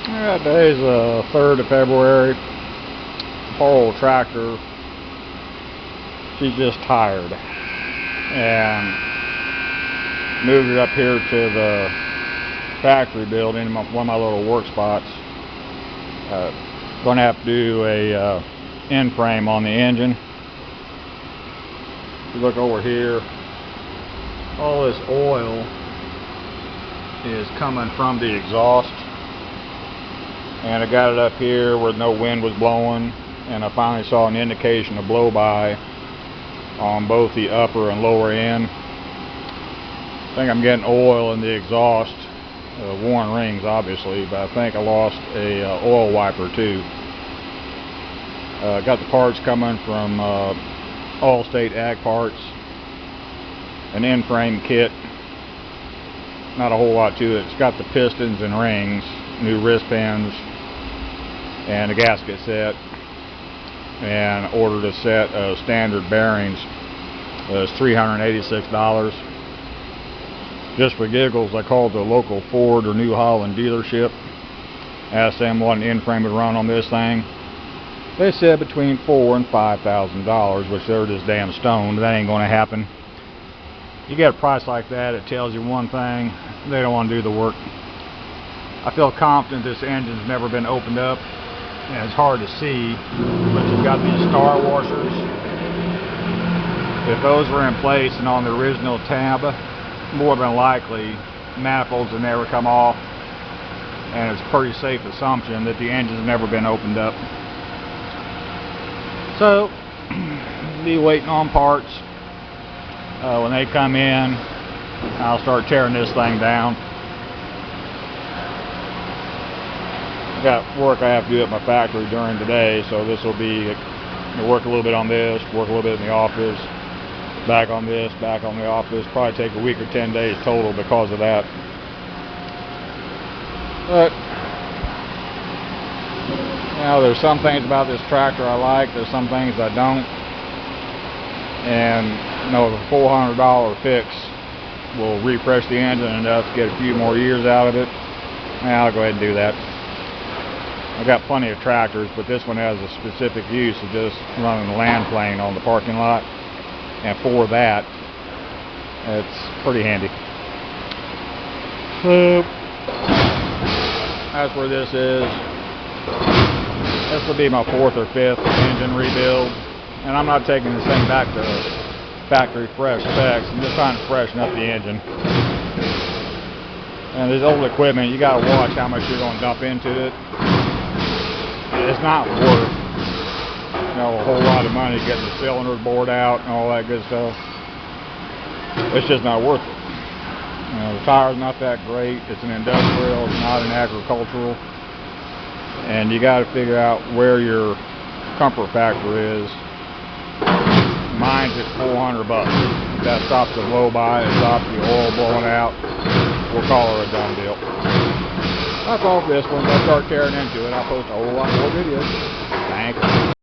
Yeah, today's the 3rd of February. Poor old tractor. She's just tired. And moved it up here to the factory building, one of my little work spots. Going to have to do a in-frame on the engine. If you look over here, all this oil is coming from the exhaust. And I got it up here where no wind was blowing, and I finally saw an indication of blow by on both the upper and lower end. I think I'm getting oil in the exhaust, worn rings obviously, but I think I lost a oil wiper too. Got the parts coming from Allstate Ag Parts, an in-frame kit. Not a whole lot to it. It's got the pistons and rings, new wrist pins, and a gasket set, and ordered a set of standard bearings. It was $386. Just for giggles, I called the local Ford or New Holland dealership, asked them what an in-frame would run on this thing. They said between $4,000 and $5,000, which they're just damn stoned. That ain't going to happen. You get a price like that, it tells you one thing: they don't want to do the work. I feel confident this engine's never been opened up, and it's hard to see, but you've got these star washers. If those were in place and on the original tab, more than likely manifolds would never come off, and it's a pretty safe assumption that the engine's never been opened up. So, be waiting on parts. When they come in, I'll start tearing this thing down. Got work I have to do at my factory during the day, so this will be work a little bit on this, work a little bit in the office, back on this, back on the office. Probably take a week or 10 days total because of that. But you know, there's some things about this tractor I like, there's some things I don't. And you know, the $400 fix will refresh the engine enough to get a few more years out of it. I'll go ahead and do that. I've got plenty of tractors, but this one has a specific use of just running the land plane on the parking lot, and for that, it's pretty handy. So that's where this is. This will be my 4th or 5th engine rebuild, and I'm not taking this thing back to factory fresh specs. I'm just trying to freshen up the engine. And this old equipment, you got to watch how much you're going to dump into it. It's not worth, you know, a whole lot of money getting the cylinders bored out and all that good stuff. It's just not worth it. You know, the tire's not that great. It's an industrial, it's not an agricultural. And you got to figure out where your comfort factor is. Mine's at $400. If that stops the blow by, it stops the oil blowing out, we'll call her a done deal. That's all for this one. I'll start tearing into it. I'll post a whole lot more videos. Thanks.